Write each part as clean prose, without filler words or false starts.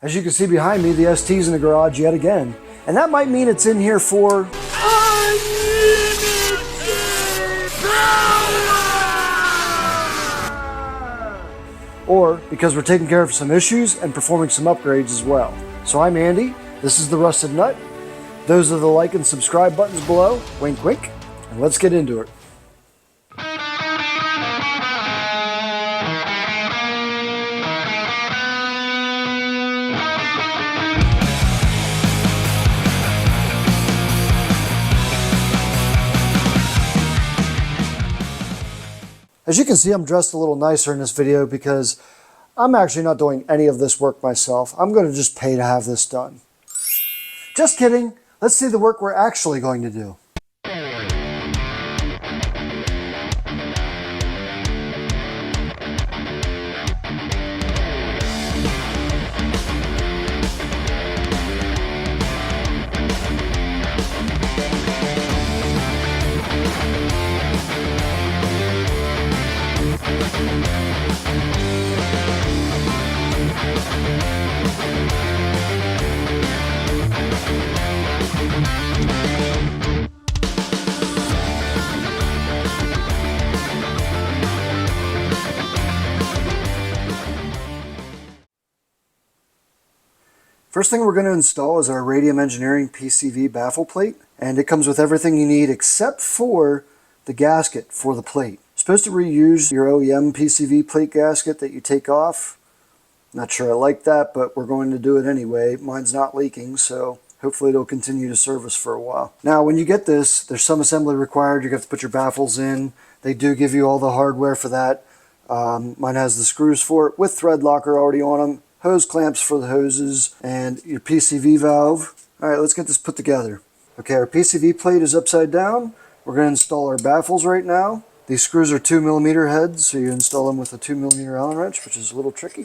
As you can see behind me, the ST's in the garage yet again. And that might mean it's in here for or because we're taking care of some issues and performing some upgrades as well. So I'm Andy, this is the Rusted Nut. Those are the like and subscribe buttons below, wink wink, and let's get into it. As you can see, I'm dressed a little nicer in this video because I'm actually not doing any of this work myself. I'm going to just pay to have this done. Just kidding. Let's see the work we're actually going to do. First thing we're going to install is our Radium Engineering PCV baffle plate, and it comes with everything you need except for the gasket for the plate. You're supposed to reuse your OEM PCV plate gasket that you take off. Not sure I like that, but we're going to do it anyway. Mine's not leaking, so hopefully it'll continue to serve us for a while. Now when you get this, there's some assembly required. You're going to have to put your baffles in. They do give you all the hardware for that. Mine has the screws for it with thread locker already on them. Hose clamps for the hoses, and your PCV valve. Alright, let's get this put together. Okay, our PCV plate is upside down. We're going to install our baffles right now. These screws are 2mm heads, so you install them with a 2mm Allen wrench, which is a little tricky.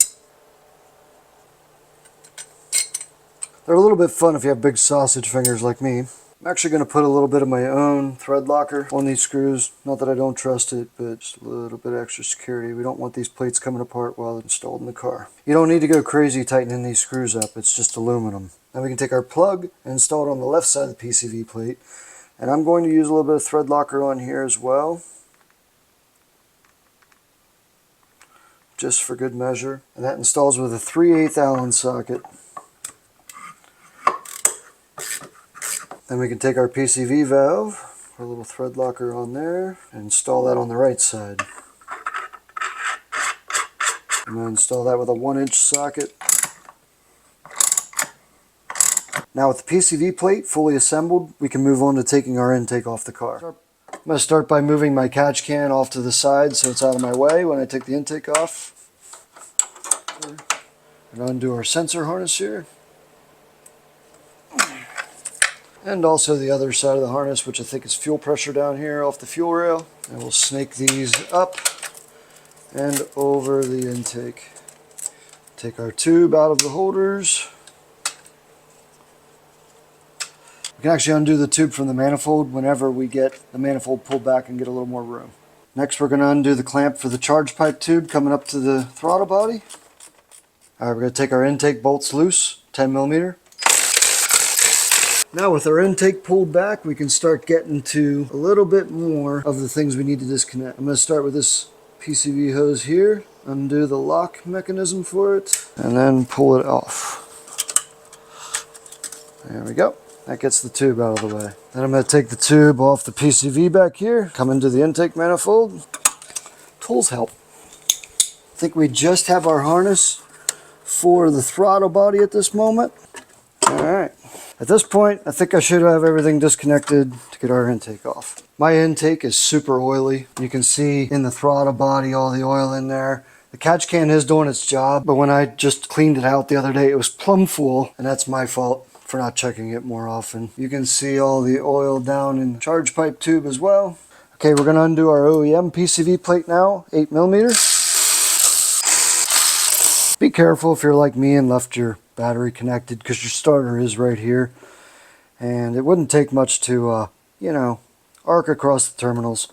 They're a little bit fun if you have big sausage fingers like me. I'm actually going to put a little bit of my own thread locker on these screws. Not that I don't trust it, but just a little bit of extra security. We don't want these plates coming apart while they're installed in the car. You don't need to go crazy tightening these screws up. It's just aluminum. Now we can take our plug and install it on the left side of the PCV plate. And I'm going to use a little bit of thread locker on here as well, just for good measure. And that installs with a 3/8 Allen socket. Then we can take our PCV valve, our little thread locker on there, and install that on the right side. I'm going to install that with a 1-inch socket. Now with the PCV plate fully assembled, we can move on to taking our intake off the car. I'm going to start by moving my catch can off to the side so it's out of my way when I take the intake off. And undo our sensor harness here. And also the other side of the harness, which I think is fuel pressure down here off the fuel rail. And we'll snake these up and over the intake. Take our tube out of the holders. We can actually undo the tube from the manifold whenever we get the manifold pulled back and get a little more room. Next we're going to undo the clamp for the charge pipe tube coming up to the throttle body. Alright, we're going to take our intake bolts loose, 10mm. Now with our intake pulled back, we can start getting to a little bit more of the things we need to disconnect. I'm going to start with this PCV hose here, undo the lock mechanism for it, and then pull it off. There we go. That gets the tube out of the way. Then I'm going to take the tube off the PCV back here, come into the intake manifold. Tools help. I think we just have our harness for the throttle body at this moment. Alright. At this point, I think I should have everything disconnected to get our intake off. My intake is super oily. You can see in the throttle body all the oil in there. The catch can is doing its job, but when I just cleaned it out the other day, it was plumb full, and that's my fault for not checking it more often. You can see all the oil down in the charge pipe tube as well. Okay, we're going to undo our OEM PCV plate now, 8mm. Be careful if you're like me and left your battery connected, because your starter is right here. And it wouldn't take much to, you know, arc across the terminals.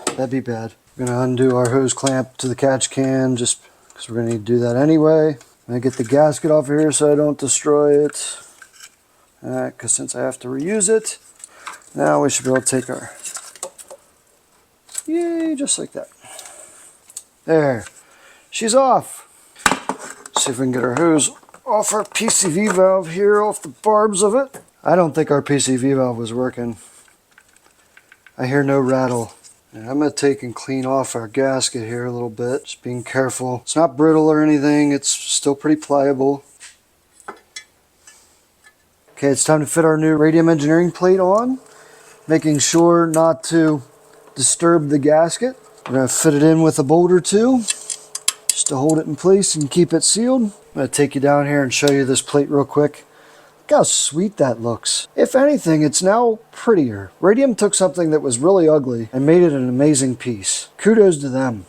That'd be bad. We're going to undo our hose clamp to the catch can just because we're going to need to do that anyway. I get the gasket off here so I don't destroy it. Because since I have to reuse it, now we should be able to take our, yay, just like that. There, she's off. See if we can get our hose off our PCV valve here, off the barbs of it. I don't think our PCV valve was working. I hear no rattle. And I'm going to take and clean off our gasket here a little bit. Just being careful. It's not brittle or anything. It's still pretty pliable. Okay, it's time to fit our new Radium Engineering plate on. Making sure not to disturb the gasket. We're going to fit it in with a bolt or two, just to hold it in place and keep it sealed. I'm going to take you down here and show you this plate real quick. Look how sweet that looks. If anything, it's now prettier. Radium took something that was really ugly and made it an amazing piece. Kudos to them.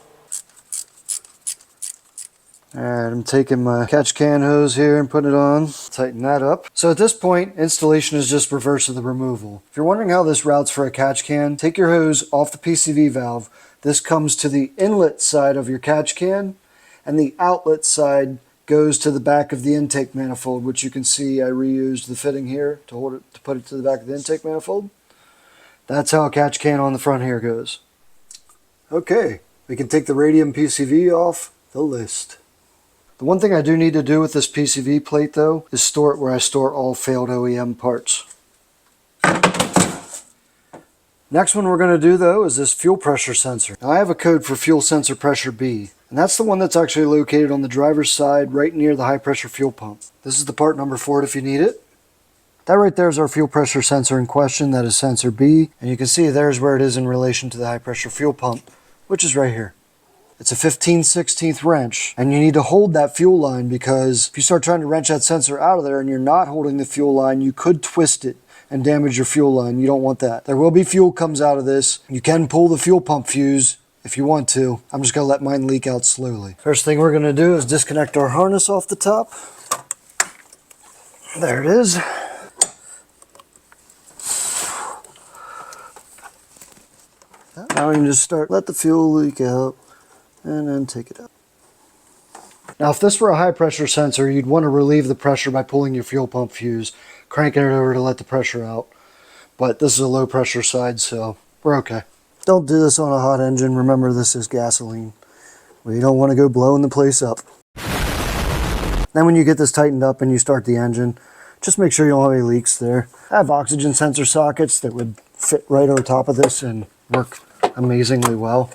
Alright, I'm taking my catch can hose here and putting it on. Tighten that up. So at this point, installation is just reverse of the removal. If you're wondering how this routes for a catch can, take your hose off the PCV valve. This comes to the inlet side of your catch can, and the outlet side goes to the back of the intake manifold, which you can see I reused the fitting here to hold it, to put it to the back of the intake manifold. That's how a catch can on the front here goes. Okay, we can take the Radium PCV off the list. The one thing I do need to do with this PCV plate though is store it where I store all failed OEM parts. Next one we're going to do though is this fuel pressure sensor. Now I have a code for fuel sensor pressure B, and that's the one that's actually located on the driver's side right near the high pressure fuel pump. This is the part number for it if you need it. That right there is our fuel pressure sensor in question. That is sensor B, and you can see there's where it is in relation to the high pressure fuel pump, which is right here. It's a 15/16 wrench, and you need to hold that fuel line because if you start trying to wrench that sensor out of there and you're not holding the fuel line, you could twist it and damage your fuel line. You don't want that. There will be fuel comes out of this. You can pull the fuel pump fuse if you want to. I'm just going to let mine leak out slowly. First thing we're going to do is disconnect our harness off the top. There it is. Now we can just let the fuel leak out and then take it out. Now if this were a high pressure sensor, you'd want to relieve the pressure by pulling your fuel pump fuse, cranking it over to let the pressure out. But this is a low pressure side, so we're okay. Don't do this on a hot engine. Remember, this is gasoline. We don't want to go blowing the place up. Then when you get this tightened up and you start the engine, just make sure you don't have any leaks there. I have oxygen sensor sockets that would fit right over top of this and work amazingly well.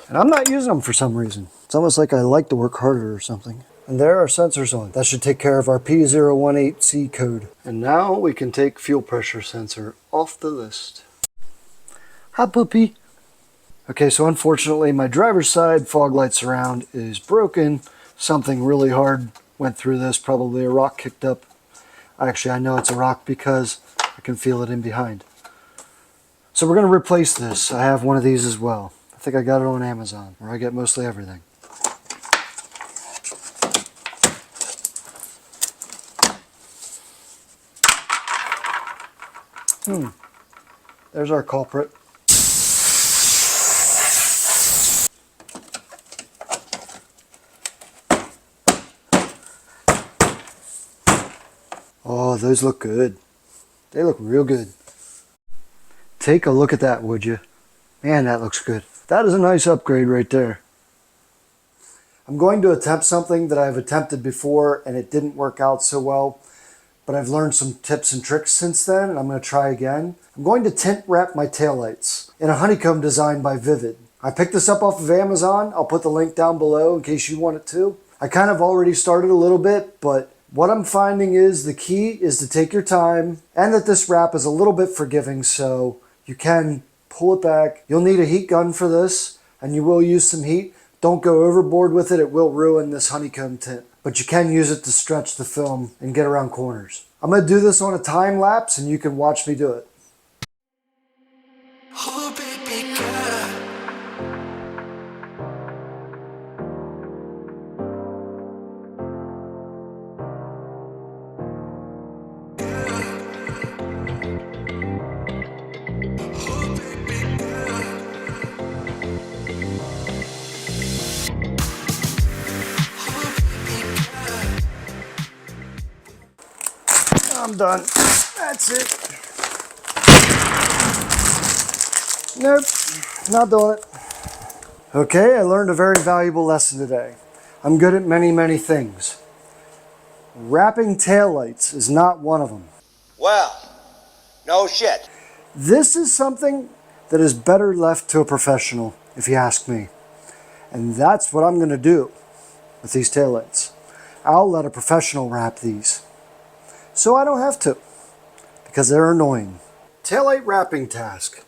And I'm not using them for some reason. It's almost like I like to work harder or something. And there are sensors on. That should take care of our P018C code. And now we can take fuel pressure sensor off the list. Hi, puppy. Okay, so unfortunately my driver's side fog light surround is broken. Something really hard went through this, probably a rock kicked up. Actually, I know it's a rock because I can feel it in behind. So we're going to replace this. I have one of these as well. I think I got it on Amazon, where I get mostly everything. There's our culprit. Oh, those look good. They look real good. Take a look at that, would you? Man, that looks good. That is a nice upgrade right there. I'm going to attempt something that I've attempted before and it didn't work out so well, but I've learned some tips and tricks since then, and I'm going to try again. I'm going to tint wrap my taillights in a honeycomb design by Vivid. I picked this up off of Amazon. I'll put the link down below in case you want it too. I kind of already started a little bit, but what I'm finding is the key is to take your time, and that this wrap is a little bit forgiving, so you can pull it back. You'll need a heat gun for this, and you will use some heat. Don't go overboard with it. It will ruin this honeycomb tint. But you can use it to stretch the film and get around corners. I'm going to do this on a time lapse, and you can watch me do it. Oh, baby girl. Oh, baby girl. I'm done. That's it. Nope, not doing it. Okay, I learned a very valuable lesson today. I'm good at many, many things. Wrapping taillights is not one of them. Well, no shit. This is something that is better left to a professional, if you ask me. And that's what I'm going to do with these taillights. I'll let a professional wrap these. So I don't have to, because they're annoying. Taillight wrapping task.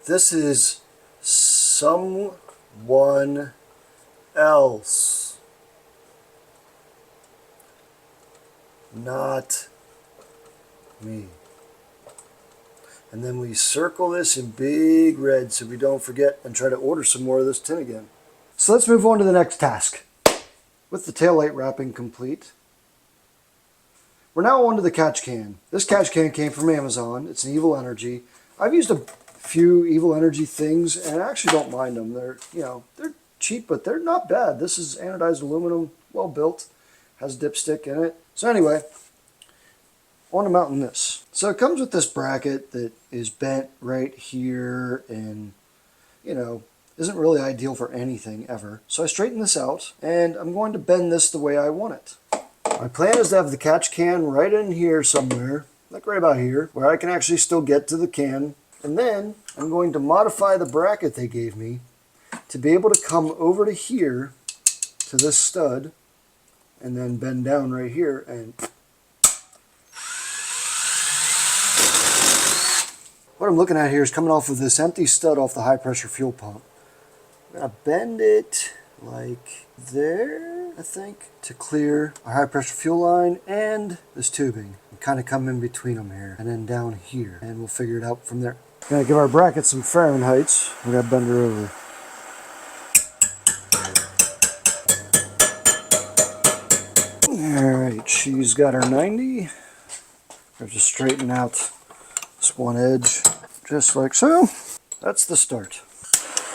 This is someone else. Not me. And then we circle this in big red so we don't forget and try to order some more of this tin again. So let's move on to the next task. With the taillight wrapping complete, we're now on to the catch can. This catch can came from Amazon. It's an Evil Energy. I've used a few Evil Energy things and I actually don't mind them. They're, they're cheap, but they're not bad. This is anodized aluminum, well built, has dipstick in it. So anyway, on to mounting this. So it comes with this bracket that is bent right here and, isn't really ideal for anything ever. So I straighten this out and I'm going to bend this the way I want it. My plan is to have the catch can right in here somewhere, like right about here, where I can actually still get to the can. And then I'm going to modify the bracket they gave me to be able to come over to here, to this stud, and then bend down right here and... What I'm looking at here is coming off of this empty stud off the high pressure fuel pump. I'm going to bend it like there, I think, to clear our high pressure fuel line and this tubing. And kind of come in between them here and then down here. And we'll figure it out from there. Going to give our bracket some Fahrenheits. We're going to bend her over. Alright, she's got her 90. We're just straighten out this one edge, just like so. That's the start.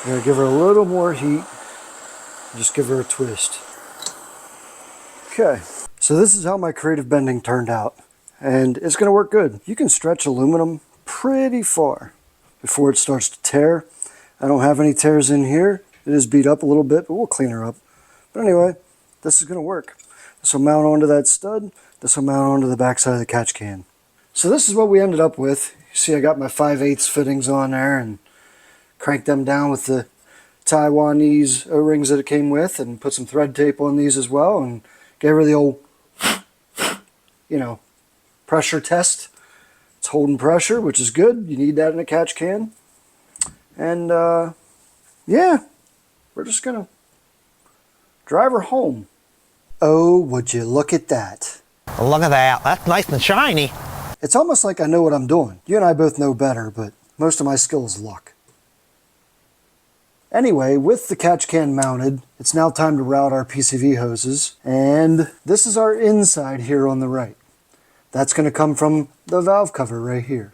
I'm going to give her a little more heat. Just give her a twist. Okay, so this is how my creative bending turned out. And it's going to work good. You can stretch aluminum pretty far before it starts to tear. I don't have any tears in here. It is beat up a little bit, but we'll clean her up. But anyway, this is going to work. This will mount onto that stud. This will mount onto the back side of the catch can. So this is what we ended up with. You see I got my 5/8 fittings on there and cranked them down with the Taiwanese O-rings that it came with and put some thread tape on these as well and gave her the old, pressure test. It's holding pressure, which is good. You need that in a catch can. And yeah, we're just going to drive her home. Oh, would you look at that. Look at that. That's nice and shiny. It's almost like I know what I'm doing. You and I both know better, but most of my skill is luck. Anyway, with the catch can mounted, it's now time to route our PCV hoses. And this is our inside here on the right. That's going to come from the valve cover right here.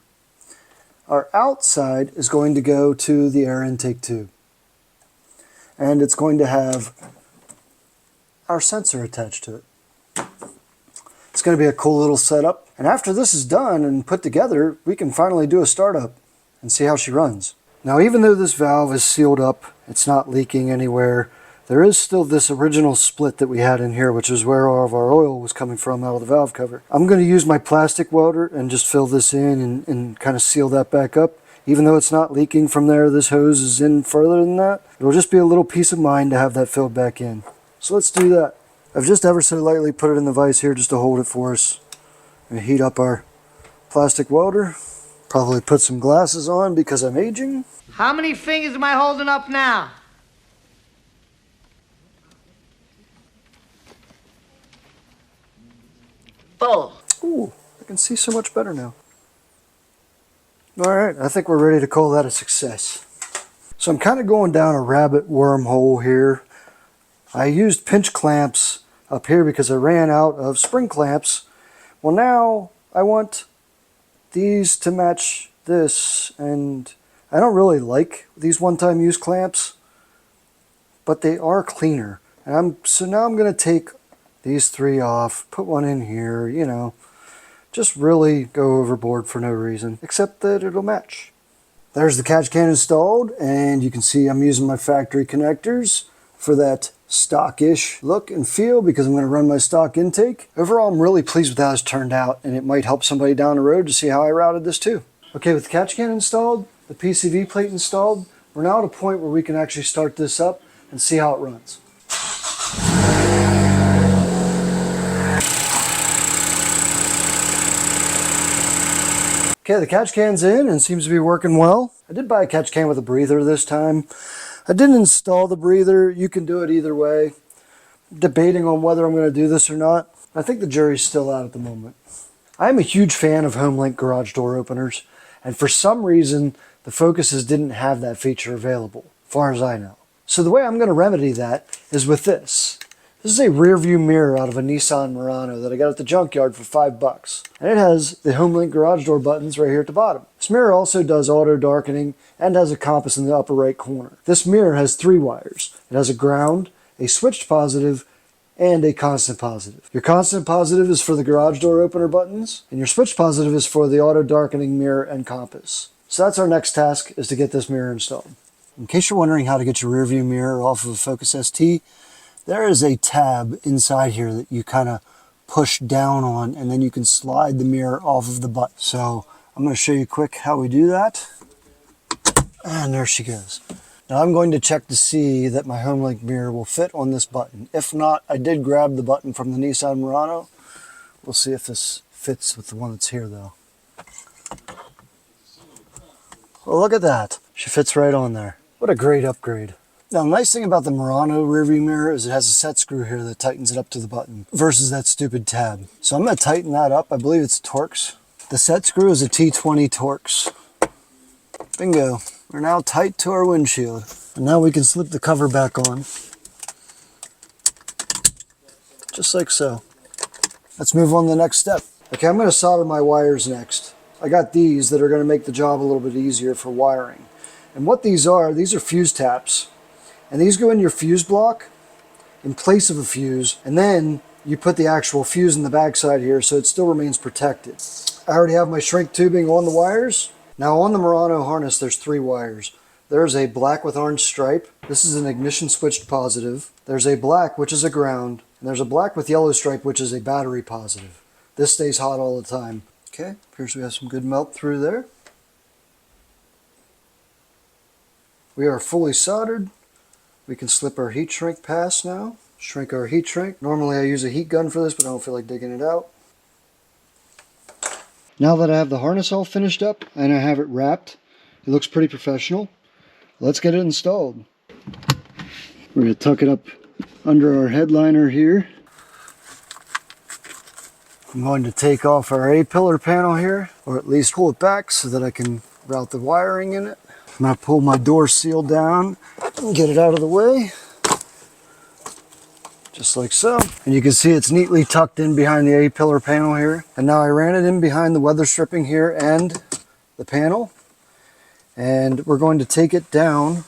Our outside is going to go to the air intake tube. And it's going to have our sensor attached to it. It's going to be a cool little setup. And after this is done and put together, we can finally do a startup and see how she runs. Now, even though this valve is sealed up, it's not leaking anywhere, there is still this original split that we had in here, which is where all of our oil was coming from out of the valve cover. I'm going to use my plastic welder and just fill this in and kind of seal that back up. Even though it's not leaking from there, this hose is in further than that. It'll just be a little peace of mind to have that filled back in. So let's do that. I've just ever so lightly put it in the vise here just to hold it for us. I'm going to heat up our plastic welder. Probably put some glasses on because I'm aging. How many fingers am I holding up now? Four. Ooh, I can see so much better now. Alright, I think we're ready to call that a success. So I'm kind of going down a rabbit wormhole here. I used pinch clamps up here because I ran out of spring clamps. Well, now I want these to match this, and I don't really like these one-time use clamps, but they are cleaner. And so now I'm going to take these three off, put one in here, just really go overboard for no reason, except that it'll match. There's the catch can installed, and you can see I'm using my factory connectors for that stockish look and feel because I'm going to run my stock intake. Overall, I'm really pleased with how this turned out, and it might help somebody down the road to see how I routed this too. Okay, with the catch can installed, the PCV plate installed, we're now at a point where we can actually start this up and see how it runs. Okay, the catch can's in and seems to be working well. I did buy a catch can with a breather this time. I didn't install the breather. You can do it either way. I'm debating on whether I'm going to do this or not. I think the jury's still out at the moment. I am a huge fan of Homelink garage door openers, and for some reason, the Focuses didn't have that feature available, as far as I know. So the way I'm going to remedy that is with this. This is a rear view mirror out of a Nissan Murano that I got at the junkyard for $5. And it has the Homelink garage door buttons right here at the bottom. This mirror also does auto darkening and has a compass in the upper right corner. This mirror has 3 wires. It has a ground, a switched positive, and a constant positive. Your constant positive is for the garage door opener buttons, and your switched positive is for the auto darkening mirror and compass. So that's our next task, is to get this mirror installed. In case you're wondering how to get your rear view mirror off of a Focus ST, there is a tab inside here that you kind of push down on, and then you can slide the mirror off of the button. So I'm going to show you quick how we do that. And there she goes. Now I'm going to check to see that my Homelink mirror will fit on this button. If not, I did grab the button from the Nissan Murano. We'll see if this fits with the one that's here though. Well, look at that. She fits right on there. What a great upgrade. Now, the nice thing about the Murano rearview mirror is it has a set screw here that tightens it up to the button versus that stupid tab. So I'm going to tighten that up. I believe it's Torx. The set screw is a T20 Torx. Bingo. We're now tight to our windshield. And now we can slip the cover back on. Just like so. Let's move on to the next step. Okay, I'm going to solder my wires next. I got these that are going to make the job a little bit easier for wiring. And what these are fuse taps. And these go in your fuse block in place of a fuse, and then you put the actual fuse in the backside here so it still remains protected. I already have my shrink tubing on the wires. Now on the Murano harness there's 3 wires. There's a black with orange stripe. This is an ignition switched positive. There's a black which is a ground, and there's a black with yellow stripe which is a battery positive. This stays hot all the time. Okay, appears we have some good melt through there. We are fully soldered. We can slip our heat shrink pass now. Shrink our heat shrink. Normally I use a heat gun for this, but I don't feel like digging it out. Now that I have the harness all finished up and I have it wrapped, it looks pretty professional. Let's get it installed. We're going to tuck it up under our headliner here. I'm going to take off our A-pillar panel here, or at least pull it back so that I can route the wiring in it. I'm going to pull my door seal down and get it out of the way. Just like so. And you can see it's neatly tucked in behind the A-pillar panel here. And now I ran it in behind the weather stripping here and the panel. And we're going to take it down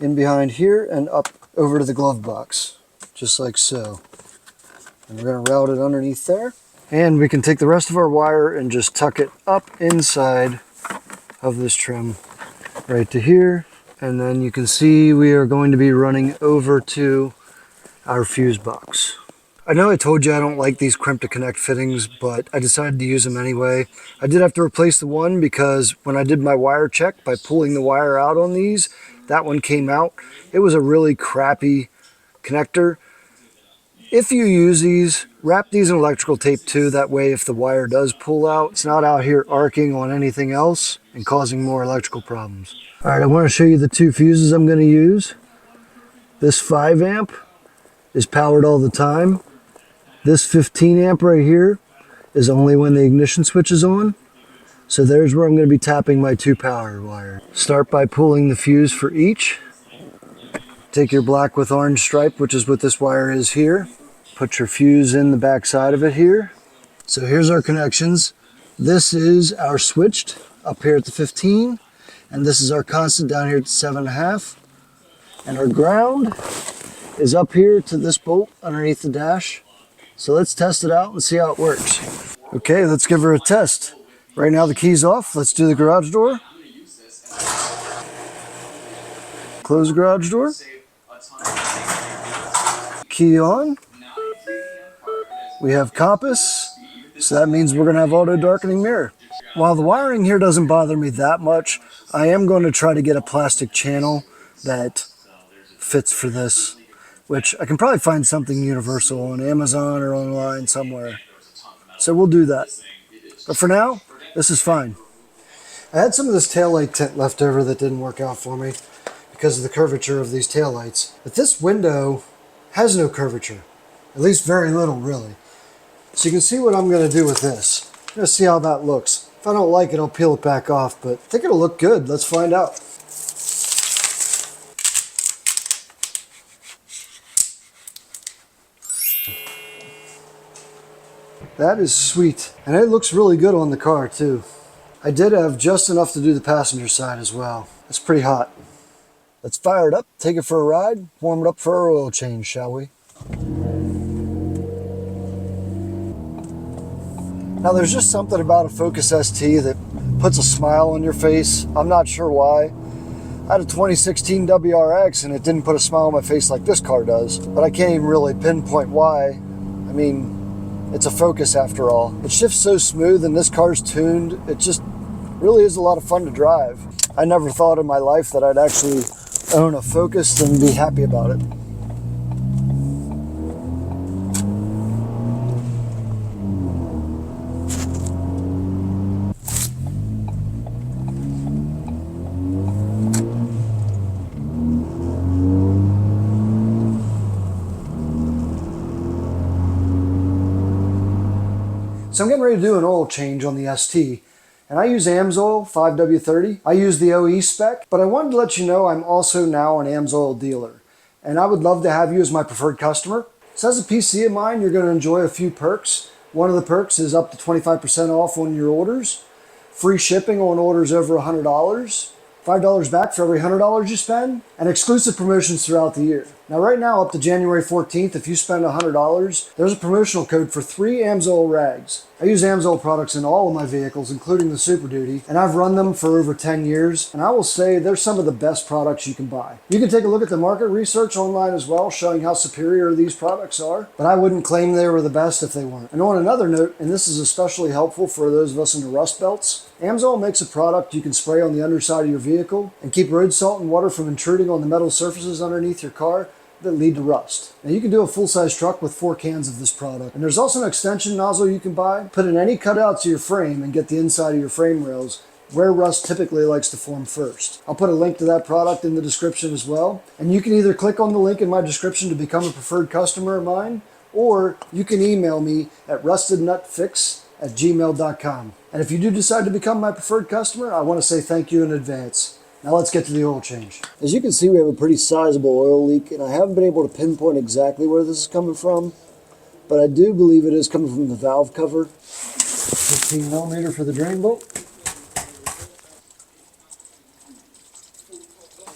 in behind here and up over to the glove box. Just like so. And we're going to route it underneath there. And we can take the rest of our wire and just tuck it up inside of this trim. Right to here, and then you can see we are going to be running over to our fuse box. I know I told you I don't like these crimp to connect fittings, but I decided to use them anyway. I did have to replace the one because when I did my wire check by pulling the wire out on these, that one came out. It was a really crappy connector. If you use these, wrap these in electrical tape too, that way if the wire does pull out, it's not out here arcing on anything else and causing more electrical problems. Alright, I want to show you the 2 fuses I'm going to use. This 5 amp is powered all the time. This 15 amp right here is only when the ignition switch is on. So there's where I'm going to be tapping my 2 power wires. Start by pulling the fuse for each. Take your black with orange stripe, which is what this wire is here. Put your fuse in the back side of it here. So here's our connections. This is our switched up here at the 15, and this is our constant down here at 7.5. And our ground is up here to this bolt underneath the dash. So let's test it out and see how it works. Okay, let's give her a test. Right now the key's off. Let's do the garage door. Close the garage door. Key on. We have compass, so that means we're going to have auto darkening mirror. While the wiring here doesn't bother me that much, I am going to try to get a plastic channel that fits for this, which I can probably find something universal on Amazon or online somewhere. So we'll do that. But for now, this is fine. I had some of this taillight tint left over that didn't work out for me because of the curvature of these taillights. But this window has no curvature, at least very little really. So you can see what I'm going to do with this. I'm going to see how that looks. If I don't like it, I'll peel it back off, but I think it'll look good. Let's find out. That is sweet. And it looks really good on the car too. I did have just enough to do the passenger side as well. It's pretty hot. Let's fire it up, take it for a ride, warm it up for our oil change, shall we? Now there's just something about a Focus ST that puts a smile on your face. I'm not sure why. I had a 2016 WRX and it didn't put a smile on my face like this car does, but I can't even really pinpoint why. I mean, it's a Focus after all. It shifts so smooth and this car's tuned. It just really is a lot of fun to drive. I never thought in my life that I'd actually own a Focus and be happy about it. So I'm getting ready to do an oil change on the ST, and I use AMSOIL 5W30. I use the OE spec, but I wanted to let you know I'm also now an AMSOIL dealer, and I would love to have you as my preferred customer. So as a PC of mine, you're going to enjoy a few perks. One of the perks is up to 25% off on your orders, free shipping on orders over $100, $5 back for every $100 you spend, and exclusive promotions throughout the year. Now right now, up to January 14th, if you spend $100, there's a promotional code for 3 AMSOIL rags. I use AMSOIL products in all of my vehicles, including the Super Duty, and I've run them for over 10 years, and I will say they're some of the best products you can buy. You can take a look at the market research online as well, showing how superior these products are, but I wouldn't claim they were the best if they weren't. And on another note, and this is especially helpful for those of us into rust belts, AMSOIL makes a product you can spray on the underside of your vehicle and keep road salt and water from intruding on the metal surfaces underneath your car that lead to rust. Now you can do a full-size truck with 4 cans of this product. And there's also an extension nozzle you can buy. Put in any cutouts of your frame and get the inside of your frame rails where rust typically likes to form first. I'll put a link to that product in the description as well. And you can either click on the link in my description to become a preferred customer of mine, or you can email me at rustednutfix@gmail.com. And if you do decide to become my preferred customer, I want to say thank you in advance. Now let's get to the oil change. As you can see, we have a pretty sizable oil leak, and I haven't been able to pinpoint exactly where this is coming from, but I do believe it is coming from the valve cover. 15mm for the drain bolt.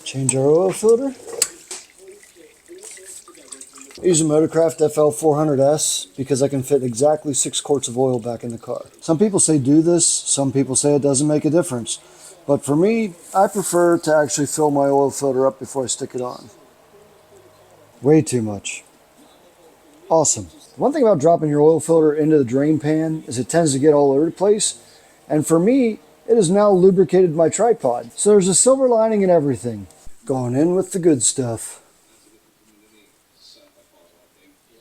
Change our oil filter. I use a Motorcraft FL400S because I can fit exactly 6 quarts of oil back in the car. Some people say do this, some people say it doesn't make a difference. But for me, I prefer to actually fill my oil filter up before I stick it on. Way too much. Awesome. One thing about dropping your oil filter into the drain pan is it tends to get all over the place. And for me, it has now lubricated my tripod. So there's a silver lining in everything. Going in with the good stuff.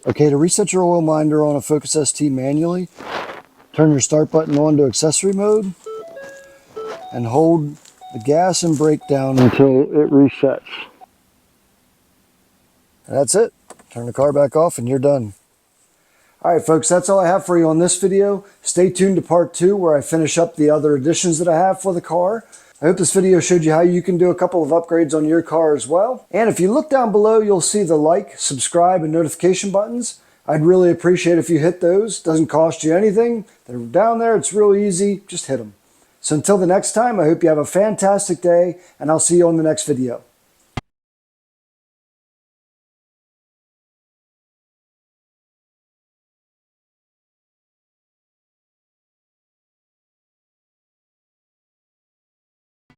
Okay, to reset your oil minder on a Focus ST manually, turn your start button on to accessory mode, and hold the gas and brake down until it resets. And that's it. Turn the car back off and you're done. Alright folks, that's all I have for you on this video. Stay tuned to part 2 where I finish up the other additions that I have for the car. I hope this video showed you how you can do a couple of upgrades on your car as well. And if you look down below, you'll see the like, subscribe, and notification buttons. I'd really appreciate if you hit those. Doesn't cost you anything. They're down there. It's real easy. Just hit them. So until the next time, I hope you have a fantastic day, and I'll see you on the next video.